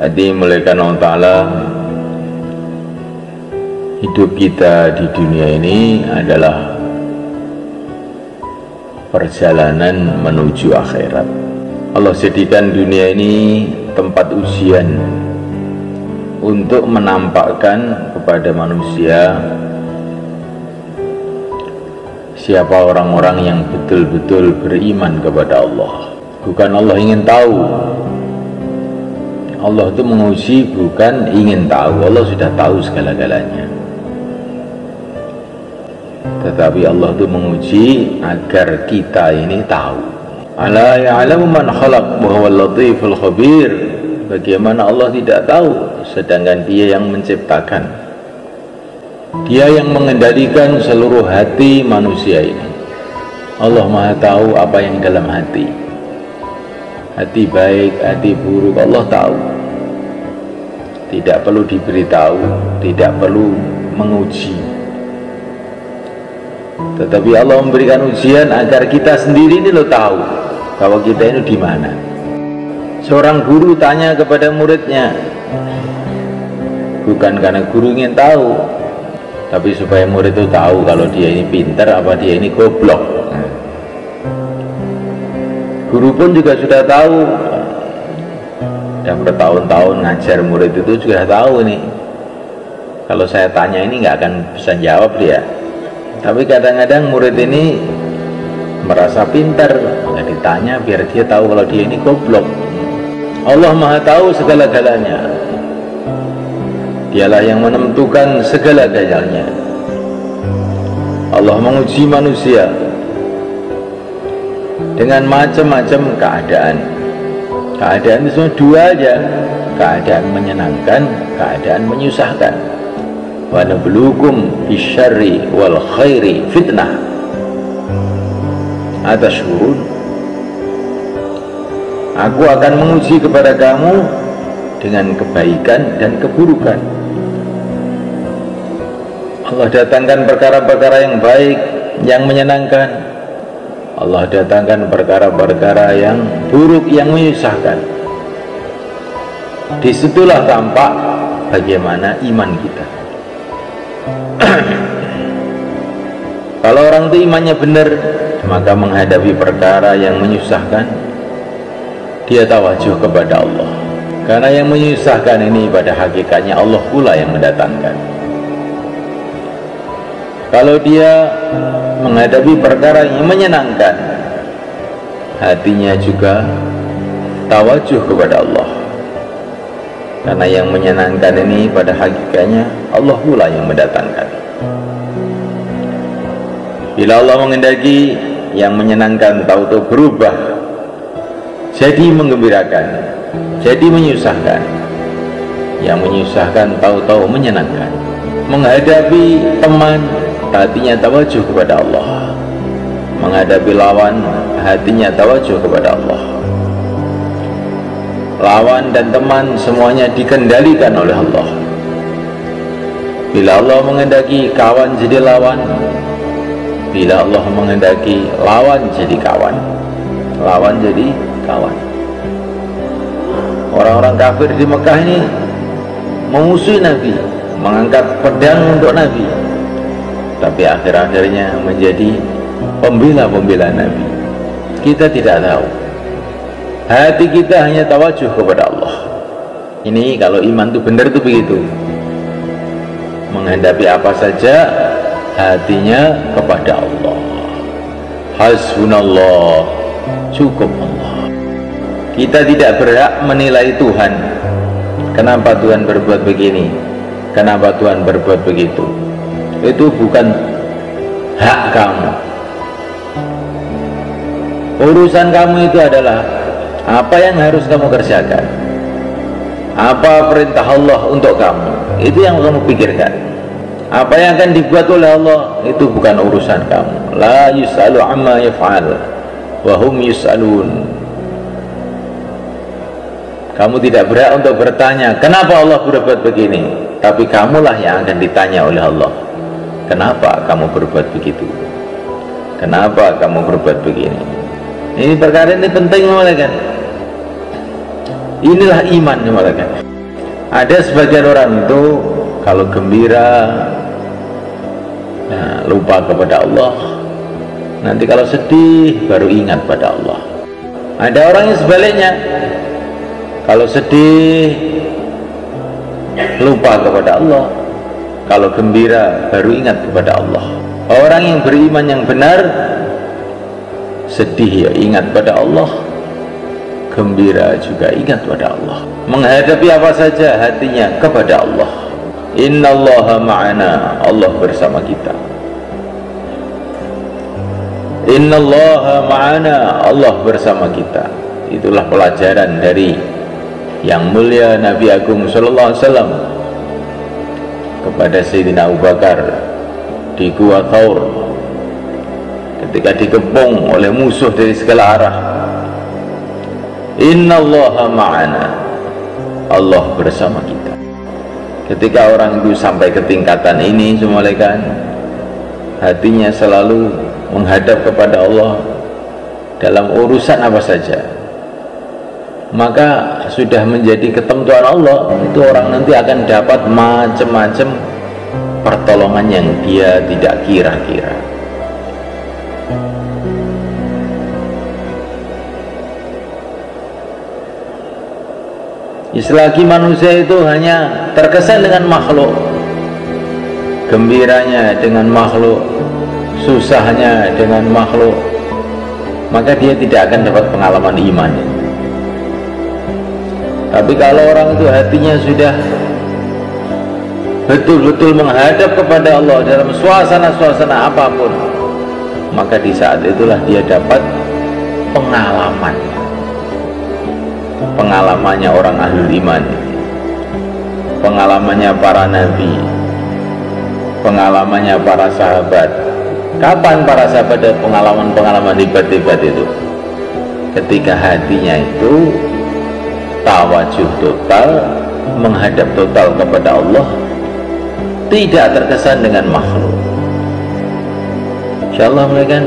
Jadi mulaikan Allah Ta'ala, hidup kita di dunia ini adalah perjalanan menuju akhirat. Allah jadikan dunia ini tempat ujian untuk menampakkan kepada manusia siapa orang-orang yang betul-betul beriman kepada Allah. Bukan Allah ingin tahu, Allah itu menguji bukan ingin tahu. Allah sudah tahu segala-galanya, tetapi Allah itu menguji agar kita ini tahu. Ala ya'lamu man khalaq wa huwal latiful khabir. Bagaimana Allah tidak tahu sedangkan Dia yang menciptakan, Dia yang mengendalikan seluruh hati manusia ini. Allah Maha tahu apa yang dalam hati, hati baik, hati buruk, Allah tahu. Tidak perlu diberitahu, tidak perlu menguji, tetapi Allah memberikan ujian agar kita sendiri ini lo tahu bahwa kita ini di mana. Seorang guru tanya kepada muridnya, bukan karena guru ingin tahu, tapi supaya murid itu tahu kalau dia ini pintar apa dia ini goblok. Guru pun juga sudah tahu, dan bertahun-tahun ngajar murid itu sudah tahu nih, kalau saya tanya ini nggak akan bisa jawab dia. Tapi kadang-kadang murid ini merasa pintar, nggak ditanya biar dia tahu kalau dia ini goblok. Allah Maha tahu segala-galanya, Dialah yang menentukan segala-galanya. Allah menguji manusia dengan macam-macam keadaan. Keadaan itu cuma dua aja, keadaan menyenangkan, keadaan menyusahkan. Wa nabluukum bisyarri wal khairi fitnah. Atasyurun, aku akan menguji kepada kamu dengan kebaikan dan keburukan. Allah datangkan perkara-perkara yang baik, yang menyenangkan. Allah datangkan perkara-perkara yang buruk, yang menyusahkan. Disitulah tampak bagaimana iman kita. Kalau orang itu imannya benar, maka menghadapi perkara yang menyusahkan, dia tawajuh kepada Allah. Karena yang menyusahkan ini pada hakikatnya Allah pula yang mendatangkan. Kalau dia menghadapi perkara yang menyenangkan, hatinya juga tawajuh kepada Allah. Karena yang menyenangkan ini pada hakikatnya Allah pula yang mendatangkan. Bila Allah menghendaki yang menyenangkan tahu-tahu berubah jadi menggembirakan, jadi menyusahkan. Yang menyusahkan tahu-tahu menyenangkan. Menghadapi teman, hatinya tawajuh kepada Allah. Menghadapi lawan, hatinya tawajuh kepada Allah. Lawan dan teman semuanya dikendalikan oleh Allah. Bila Allah menghendaki kawan jadi lawan, bila Allah menghendaki lawan jadi kawan, lawan jadi kawan. Orang-orang kafir di Mekah ini memusuhi Nabi, mengangkat pedang untuk Nabi, tapi akhir-akhirnya menjadi pembela-pembela Nabi. Kita tidak tahu, hati kita hanya tawajuh kepada Allah. Ini kalau iman itu benar itu begitu. Menghadapi apa saja hatinya kepada Allah. Hasbunallah, cukup Allah. Kita tidak berhak menilai Tuhan. Kenapa Tuhan berbuat begini? Kenapa Tuhan berbuat begitu? Itu bukan hak kamu. Urusan kamu itu adalah apa yang harus kamu kerjakan, apa perintah Allah untuk kamu, itu yang kamu pikirkan. Apa yang akan dibuat oleh Allah itu bukan urusan kamu. La yus'alu amma yaf'al wa hum yus'alun. Kamu tidak berhak untuk bertanya kenapa Allah berbuat begini, tapi kamulah yang akan ditanya oleh Allah. Kenapa kamu berbuat begitu? Kenapa kamu berbuat begini? Ini perkara ini penting, malaikat. Inilah iman, malaikat. Ada sebagian orang itu kalau gembira lupa kepada Allah, nanti kalau sedih baru ingat pada Allah. Ada orang yang sebaliknya, kalau sedih lupa kepada Allah, kalau gembira baru ingat kepada Allah. Orang yang beriman yang benar, sedih ya ingat pada Allah, gembira juga ingat pada Allah. Menghadapi apa saja hatinya kepada Allah. Innallaha ma'ana, Allah bersama kita. Innallaha ma'ana, Allah bersama kita. Itulah pelajaran dari yang mulia Nabi Agung sallallahu alaihi wasallam kepada Sayyidina Abu Bakar di Gua Thaur ketika dikepung oleh musuh dari segala arah. Innallaha ma'ana, Allah bersama kita. Ketika orang itu sampai ke tingkatan ini, semalekan hatinya selalu menghadap kepada Allah dalam urusan apa saja, maka sudah menjadi ketentuan Allah. Itu orang nanti akan dapat macam-macam pertolongan yang dia tidak kira-kira. Selagi manusia itu hanya terkesan dengan makhluk, gembiranya dengan makhluk, susahnya dengan makhluk, maka dia tidak akan dapat pengalaman iman. Tapi kalau orang itu hatinya sudah betul-betul menghadap kepada Allah dalam suasana-suasana apapun, maka di saat itulah dia dapat pengalamannya orang ahlul iman, pengalamannya para nabi, pengalamannya para sahabat. Kapan para sahabat ada pengalaman-pengalaman hebat-hebat itu? Ketika hatinya itu tawajuh total, menghadap total kepada Allah, tidak terkesan dengan makhluk. Insyaallah mereka